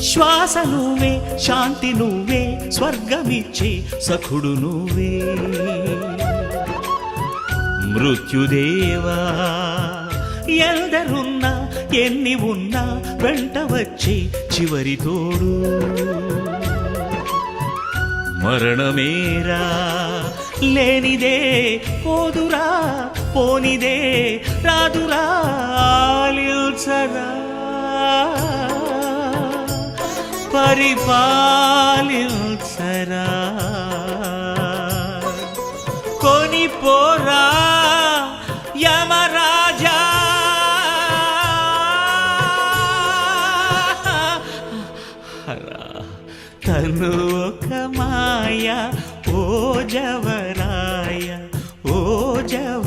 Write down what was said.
శ్వాస నువ్వే, శాంతి నువ్వే, స్వర్గమిచ్చే సఖుడు నువ్వే. మృత్యుదేవా ఎందరున్నా ఎన్ని ఉన్నా వెంట వచ్చే చివరి తోడు. మరణమేరా లేనిదే పోదురా, పోనిదే రాదురా, ఆలిల్చరా పరిపాలిల్చరా. కొనిపోరా యమరాజా, తను ఒక మాయ ఓ జవరాయ, ఓ జవ